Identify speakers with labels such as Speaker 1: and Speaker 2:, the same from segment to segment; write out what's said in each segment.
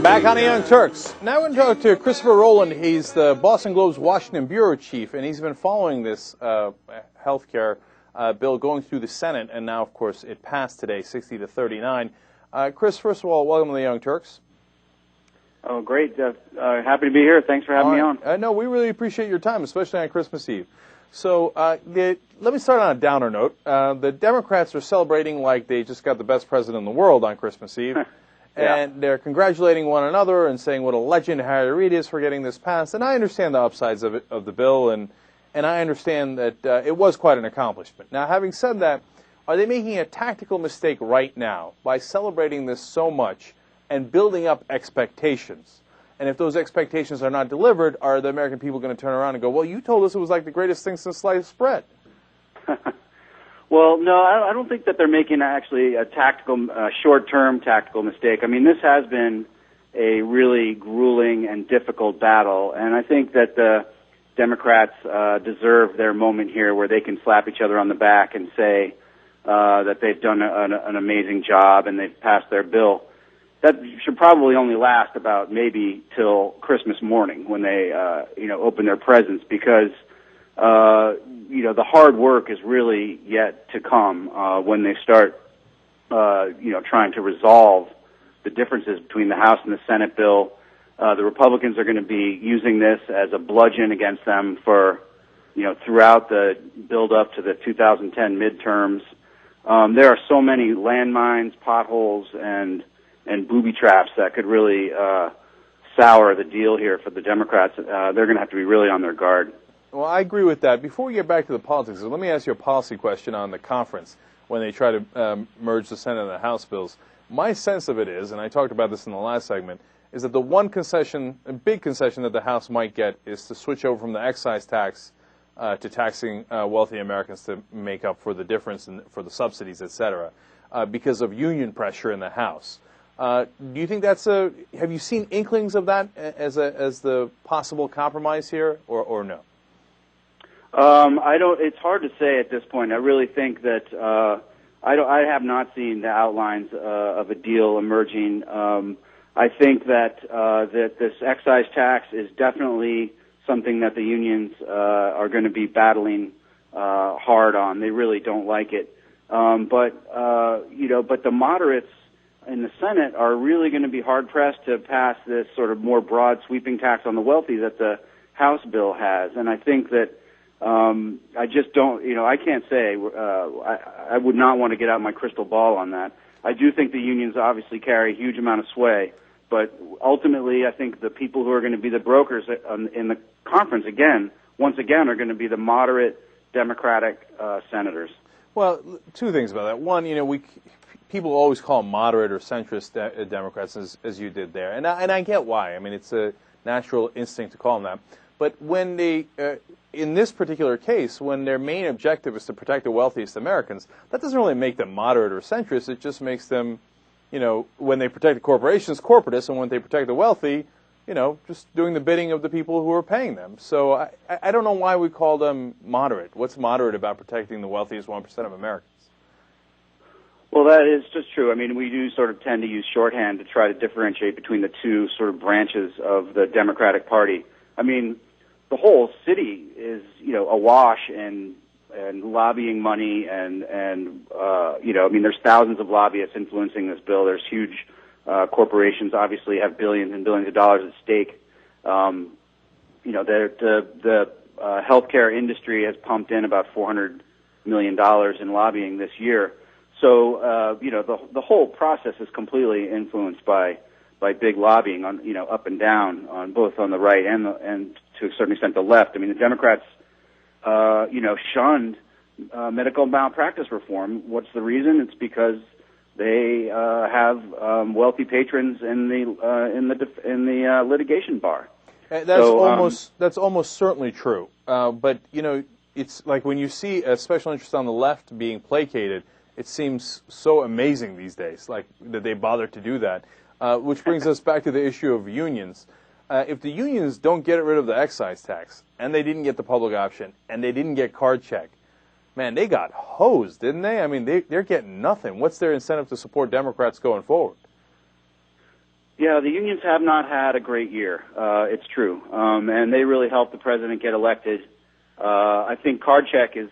Speaker 1: Back on the Young Turks. Now we're going to talk to Christopher Rowland. He's the Boston Globe's Washington bureau chief, and he's been following this health care bill going through the Senate, and now, of course, it passed today, 60 to 39. Chris, first of all, welcome to the Young Turks.
Speaker 2: Oh, great. Happy to be here. Thanks for having me on.
Speaker 1: No, we really appreciate your time, especially on Christmas Eve. So let me start on a downer note. The Democrats are celebrating like they just got the best president in the world on Christmas Eve. And they're congratulating one another and saying what a legend Harry Reid is for getting this passed. And I understand the upsides of the bill, and I understand that it was quite an accomplishment. Now, having said that, are they making a tactical mistake right now by celebrating this so much and building up expectations? And if those expectations are not delivered, are the American people going to turn around and go, well, you told us it was like the greatest thing since sliced bread?
Speaker 2: Well, no, I don't think that they're making actually a short-term tactical mistake. I mean, this has been a really grueling and difficult battle, and I think that the Democrats deserve their moment here where they can slap each other on the back and say that they've done an amazing job and they've passed their bill. That should probably only last about maybe till Christmas morning when they, open their presents, because the hard work is really yet to come when they start, trying to resolve the differences between the House and the Senate bill. The Republicans are going to be using this as a bludgeon against them for, throughout the build-up to the 2010 midterms. There are so many landmines, potholes, and booby traps that could really sour the deal here for the Democrats. They're going to have to be really on their guard.
Speaker 1: Well, I agree with that. Before we get back to the politics, let me ask you a policy question on the conference when they try to merge the Senate and the House bills. My sense of it is, and I talked about this in the last segment, is that the one concession, a big concession that the House might get is to switch over from the excise tax to taxing wealthy Americans to make up for the difference for the subsidies, et cetera, because of union pressure in the House. Do you think have you seen inklings of that as the possible compromise here, or no?
Speaker 2: It's hard to say at this point. I really think that I have not seen the outlines of a deal emerging. I think that this excise tax is definitely something that the unions are going to be battling hard on. They really don't like it. But the moderates in the Senate are really going to be hard pressed to pass this sort of more broad sweeping tax on the wealthy that the House bill has. And I think that I just don't, I can't say, I would not want to get out my crystal ball on that. I do think the unions obviously carry a huge amount of sway, but ultimately I think the people who are going to be the brokers in the conference, once again, are going to be the moderate Democratic senators.
Speaker 1: Well, two things about that. One, people always call them moderate or centrist Democrats, as you did there, and I get why. I mean, it's a natural instinct to call them that. But when they, in this particular case, when their main objective is to protect the wealthiest Americans, that doesn't really make them moderate or centrist. It just makes them, when they protect the corporations, corporatists, and when they protect the wealthy, just doing the bidding of the people who are paying them. So I don't know why we call them moderate. What's moderate about protecting the wealthiest 1% of Americans?
Speaker 2: Well, that is just true. I mean, we do sort of tend to use shorthand to try to differentiate between the two sort of branches of the Democratic Party. I mean, the whole city is, awash in lobbying money and there's thousands of lobbyists influencing this bill. There's huge corporations obviously have billions and billions of dollars at stake. The healthcare industry has pumped in about $400 million in lobbying this year. So, the whole process is completely influenced by big lobbying on, up and down, on both on the right and to a certain extent the left. I mean, the Democrats, shunned medical malpractice reform. What's the reason? It's because they have wealthy patrons in the litigation bar.
Speaker 1: That's almost certainly true. But it's like when you see a special interest on the left being placated, it seems so amazing these days, like that they bother to do that. Which brings us back to the issue of unions. If the unions don't get rid of the excise tax, and they didn't get the public option, and they didn't get card check, man, they got hosed, didn't they? I mean, they're getting nothing. What's their incentive to support Democrats going forward?
Speaker 2: Yeah, the unions have not had a great year. It's true, and they really helped the president get elected. I think card check is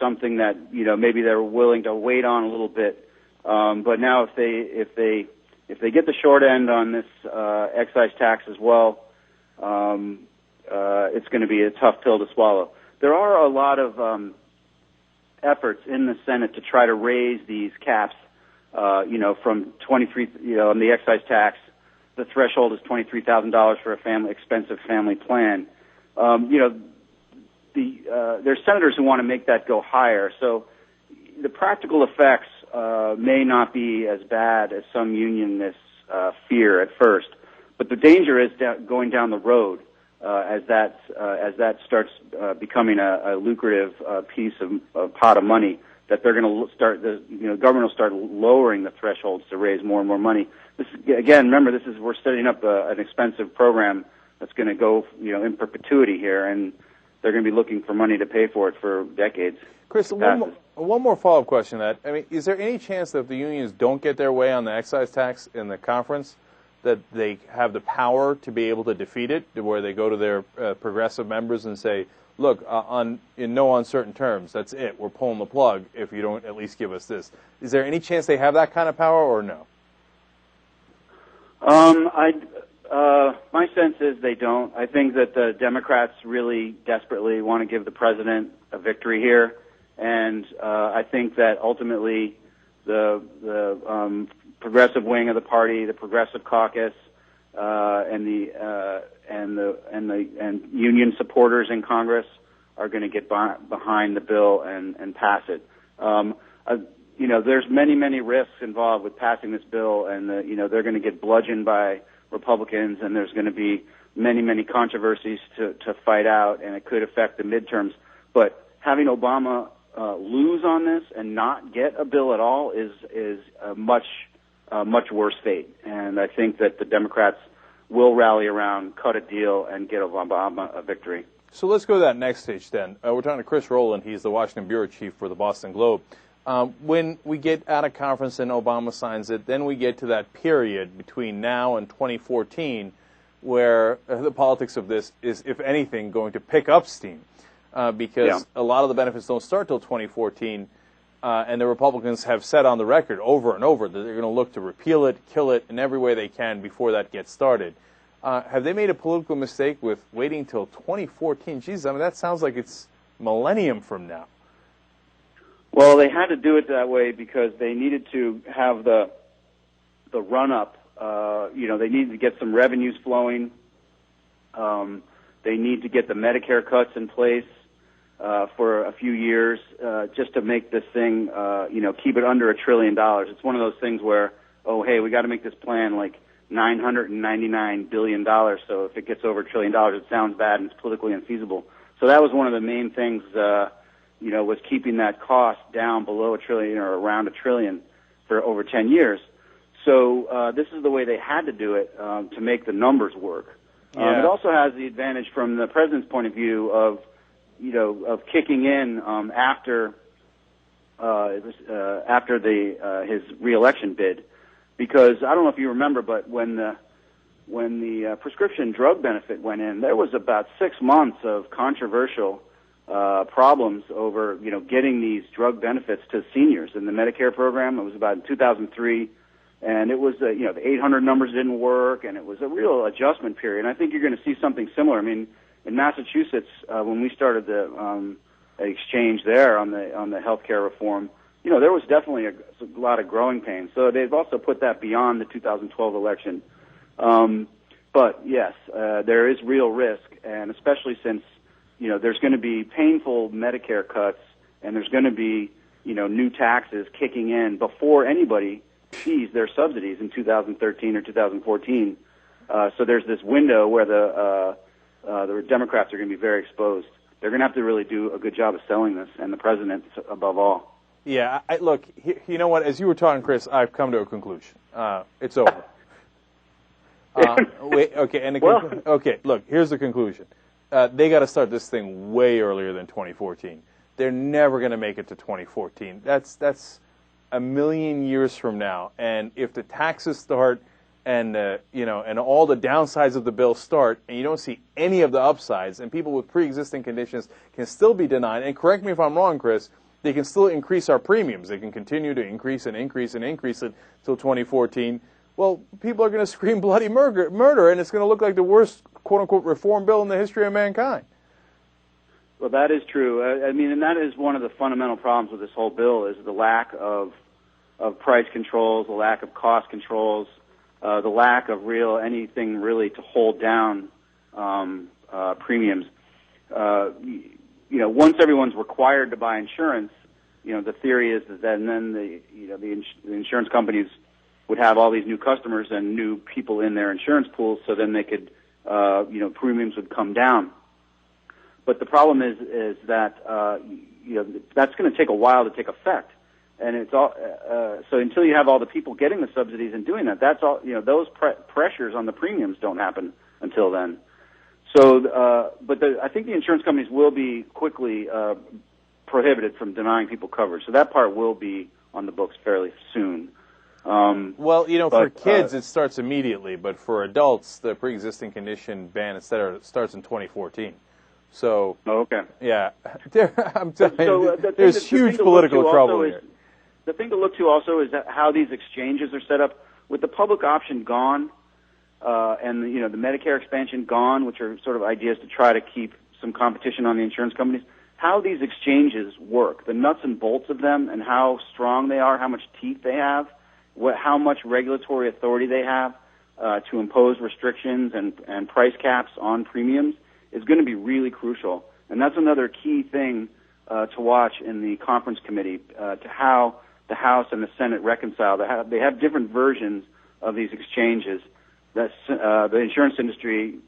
Speaker 2: something that maybe they're willing to wait on a little bit. But now if they get the short end on this excise tax as well, it's going to be a tough pill to swallow. There are a lot of efforts in the Senate to try to raise these caps. From 23, on the excise tax, the threshold is $23,000 for a expensive family plan. There's senators who want to make that go higher. So the practical effects may not be as bad as some unionists fear at first. But the danger is going down the road as that starts becoming a lucrative piece of pot of money. That they're going to start, the government will start lowering the thresholds to raise more and more money. This again, remember, we're setting up an expensive program that's going to go, in perpetuity here, and they're going to be looking for money to pay for it for decades.
Speaker 1: Chris, one more follow-up question to that. I mean, is there any chance that if the unions don't get their way on the excise tax in the conference, that they have the power to be able to defeat it, where they go to their progressive members and say, look, in no uncertain terms, that's it. We're pulling the plug if you don't at least give us this. Is there any chance they have that kind of power or no?
Speaker 2: My sense is they don't. I think that the Democrats really desperately want to give the president a victory here, and I think that ultimately the progressive wing of the party, the Progressive Caucus, and union supporters in Congress are going to get behind the bill and pass it. There's many risks involved with passing this bill, and they're going to get bludgeoned by Republicans, and there's going to be many controversies to fight out, and it could affect the midterms. But having Obama lose on this and not get a bill at all is a much worse fate. And I think that the Democrats will rally around, cut a deal, and get Obama a victory.
Speaker 1: So let's go to that next stage then. We're talking to Chris Rowland. He's the Washington bureau chief for the Boston Globe. When we get out of conference and Obama signs it, then we get to that period between now and 2014 where the politics of this is, if anything, going to pick up steam because a lot of the benefits don't start till 2014. And the Republicans have said on the record over and over that they're going to look to repeal it, kill it in every way they can before that gets started. Have they made a political mistake with waiting till 2014? Jesus, I mean, that sounds like it's millennium from now.
Speaker 2: Well, they had to do it that way because they needed to have the run-up. They needed to get some revenues flowing. They need to get the Medicare cuts in place. For a few years, just to make this thing, keep it under $1 trillion. It's one of those things where, we got to make this plan like $999 billion. So if it gets over $1 trillion, it sounds bad and it's politically unfeasible. So that was one of the main things, was keeping that cost down below $1 trillion or around $1 trillion for over 10 years. So this is the way they had to do it to make the numbers work. It also has the advantage from the president's point of view of kicking in after his reelection bid, because I don't know if you remember, but when the prescription drug benefit went in, there was about 6 months of controversial problems over getting these drug benefits to seniors in the Medicare program. It was about in 2003, and it was the 800 numbers didn't work, and it was a real adjustment period. And I think you're going to see something similar. I mean, in Massachusetts, when we started the exchange there on the healthcare reform, there was definitely a lot of growing pains. So they've also put that beyond the 2012 election. But yes, there is real risk, and especially since there's going to be painful Medicare cuts, and there's going to be new taxes kicking in before anybody sees their subsidies in 2013 or 2014. So there's this window where the Democrats are going to be very exposed. They're going to have to really do a good job of selling this, and the president above all.
Speaker 1: Yeah, look, you know what? As you were talking, Chris, I've come to a conclusion. It's over. Look, here's the conclusion. They got to start this thing way earlier than 2014. They're never going to make it to 2014. That's a million years from now. And if the taxes start and and all the downsides of the bill start, and you don't see any of the upsides, and people with pre-existing conditions can still be denied. And correct me if I'm wrong, Chris, they can still increase our premiums. They can continue to increase and increase and increase it till 2014. Well, people are going to scream bloody murder, and it's going to look like the worst quote-unquote reform bill in the history of mankind.
Speaker 2: Well, that is true. I mean, and that is one of the fundamental problems with this whole bill is the lack of price controls, the lack of cost controls, the lack of anything really to hold down premiums. Once everyone's required to buy insurance, the theory is that then the insurance companies would have all these new customers and new people in their insurance pools, so then they could, premiums would come down. But the problem is that that's going to take a while to take effect, and it's all so until you have all the people getting the subsidies and doing that, that's all. Those pressures on the premiums don't happen until then. So, I think the insurance companies will be quickly prohibited from denying people coverage. So that part will be on the books fairly soon.
Speaker 1: For kids it starts immediately, but for adults, the pre-existing condition ban starts in 2014. So,
Speaker 2: okay,
Speaker 1: yeah, I'm telling you, there's huge political trouble here.
Speaker 2: The thing to look to also is how these exchanges are set up. With the public option gone, and the Medicare expansion gone, which are sort of ideas to try to keep some competition on the insurance companies, how these exchanges work, the nuts and bolts of them, and how strong they are, how much teeth they have, how much regulatory authority they have to impose restrictions and price caps on premiums is going to be really crucial. And that's another key thing to watch in the conference committee, to how the House and the Senate reconcile. They have different versions of these exchanges. The insurance industry,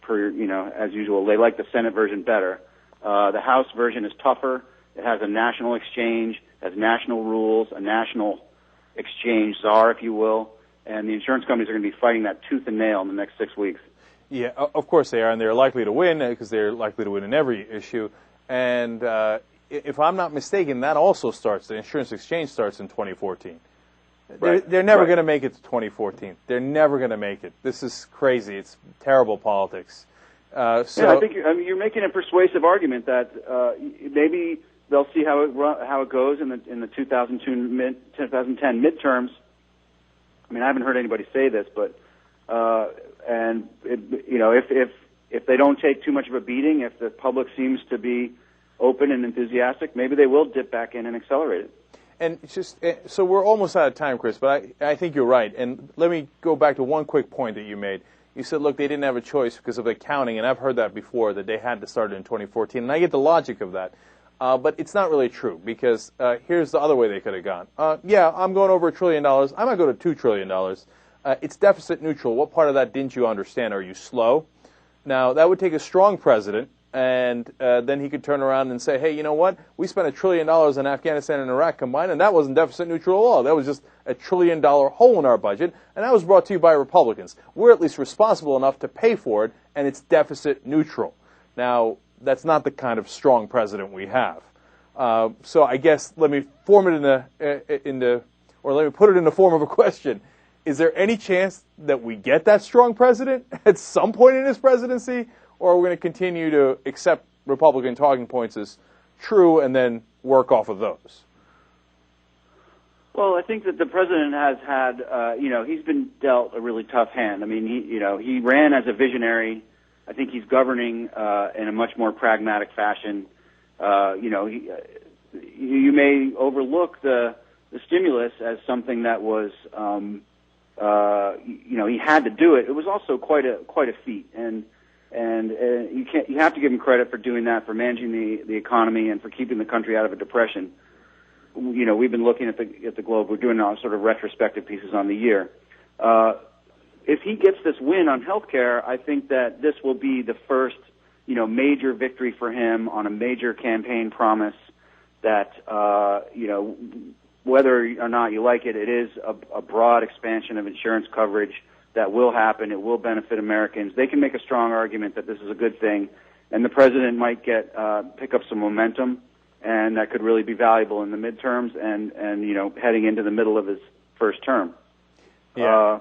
Speaker 2: as usual, they like the Senate version better. The House version is tougher. It has a national exchange, has national rules, a national exchange czar, if you will, and the insurance companies are going to be fighting that tooth and nail in the next 6 weeks.
Speaker 1: Yeah, of course they are, and they're likely to win because they're likely to win in every issue. And if I'm not mistaken, that also starts, the insurance exchange starts in 2014.
Speaker 2: Right.
Speaker 1: They're never going to make it to 2014. They're never going to make it. This is crazy. It's terrible politics.
Speaker 2: I think you're making a persuasive argument that maybe they'll see how it goes in the 2010 midterms. I mean, I haven't heard anybody say this, but if they don't take too much of a beating, if the public seems to be open and enthusiastic, maybe they will dip back in and accelerate it.
Speaker 1: And so we're almost out of time, Chris, but I think you're right. And let me go back to one quick point that you made. You said, look, they didn't have a choice because of accounting, and I've heard that before, that they had to start it in 2014. And I get the logic of that. But it's not really true, because here's the other way they could have gone. I'm going over $1 trillion. I might go to $2 trillion. It's deficit neutral. What part of that didn't you understand? Are you slow? Now, that would take a strong president, and then he could turn around and say, hey, you know what? We spent $1 trillion in Afghanistan and Iraq combined, and that wasn't deficit neutral at all. That was just $1 trillion hole in our budget, and that was brought to you by Republicans. We're at least responsible enough to pay for it, and it's deficit neutral. Now, that's not the kind of strong president we have. So I guess let me form it let me put it in the form of a question. Is there any chance that we get that strong president at some point in his presidency, or are we going to continue to accept Republican talking points as true and then work off of those?
Speaker 2: Well, I think that the president has had, he's been dealt a really tough hand. I mean, he ran as a visionary. I think he's governing in a much more pragmatic fashion. You may overlook the stimulus as something that was, he had to do it. It was also quite a feat, and you have to give him credit for doing that, for managing the economy, and for keeping the country out of a depression. We've been looking at the globe. We're doing all sort of retrospective pieces on the year. If he gets this win on healthcare, I think that this will be the first, major victory for him on a major campaign promise that, whether or not you like it, it is a broad expansion of insurance coverage that will happen. It will benefit Americans. They can make a strong argument that this is a good thing, and the president might pick up some momentum, and that could really be valuable in the midterms and heading into the middle of his first term.
Speaker 1: Yeah.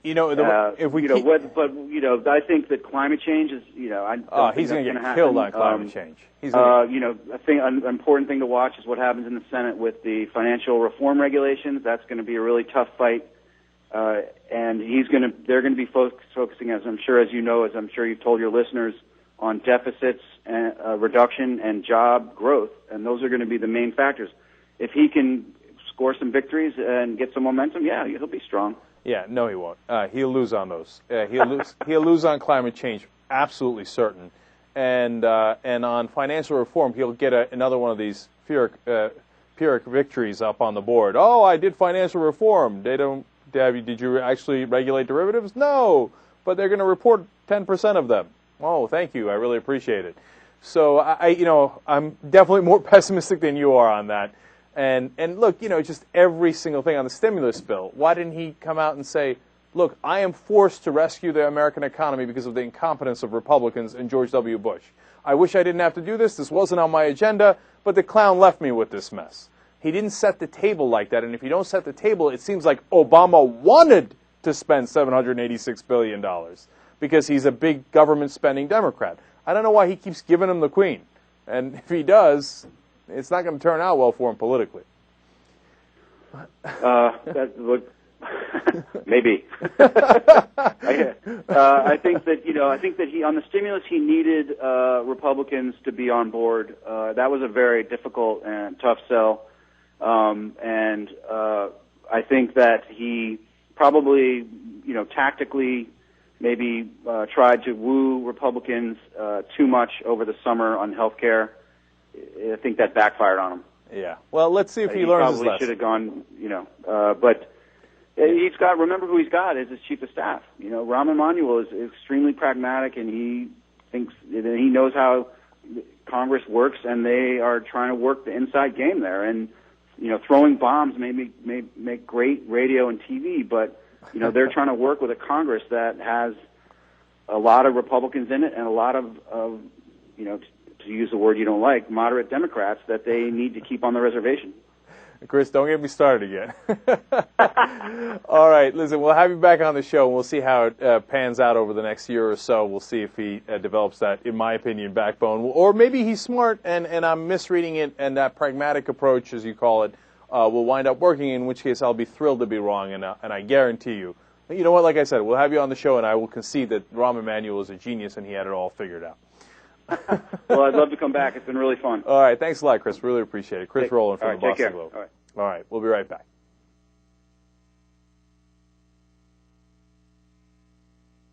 Speaker 1: You know, if we
Speaker 2: but I think that climate change is, he's
Speaker 1: going to get killed on climate change.
Speaker 2: I think an important thing to watch is what happens in the Senate with the financial reform regulations. That's going to be a really tough fight, and they're going to be focusing, as I'm sure you've told your listeners, on deficits and reduction and job growth, and those are going to be the main factors. If he can score some victories and get some momentum, he'll be strong.
Speaker 1: Yeah, no, he won't. He'll lose on those. He'll lose on climate change, absolutely certain. And on financial reform, he'll get another one of these Pyrrhic victories up on the board. Oh, I did financial reform. Did you actually regulate derivatives? No, but they're going to report 10% of them. Oh, thank you. I really appreciate it. So I'm definitely more pessimistic than you are on that. And look, just every single thing on the stimulus bill. Why didn't he come out and say, look, I am forced to rescue the American economy because of the incompetence of Republicans and George W. Bush. I wish I didn't have to do this. This wasn't on my agenda, but the clown left me with this mess. He didn't set the table like that. And if you don't set the table, it seems like Obama wanted to spend $786 billion because he's a big government spending Democrat. I don't know why he keeps giving him the queen. And if he does, it's not going to turn out well for him politically.
Speaker 2: Maybe. I think that he on the stimulus he needed Republicans to be on board. That was a very difficult and tough sell, and I think that he probably tactically maybe tried to woo Republicans too much over the summer on health care. I think that backfired on him.
Speaker 1: Yeah. Well, let's see if he learns his lesson.
Speaker 2: He probably should have gone, but remember who he's got as his chief of staff. Rahm Emanuel is extremely pragmatic, and he thinks that he knows how Congress works, and they are trying to work the inside game there. And, throwing bombs may make great radio and TV, but, they're trying to work with a Congress that has a lot of Republicans in it and a lot of to use a word you don't like, moderate Democrats that they need to keep on the reservation.
Speaker 1: Chris, don't get me started again. All right, listen, we'll have you back on the show, and we'll see how it pans out over the next year or so. We'll see if he develops that, in my opinion, backbone. Or maybe he's smart, and I'm misreading it, and that pragmatic approach, as you call it, will wind up working, in which case I'll be thrilled to be wrong, and I guarantee you. You know what, like I said, we'll have you on the show, and I will concede that Rahm Emanuel is a genius, and he had it all figured out.
Speaker 2: Well, I'd love to come back. It's been really fun.
Speaker 1: All right. Thanks a lot, Chris. Really appreciate it. Chris Rowland from the Boston Globe.
Speaker 2: All right.
Speaker 1: We'll be right back.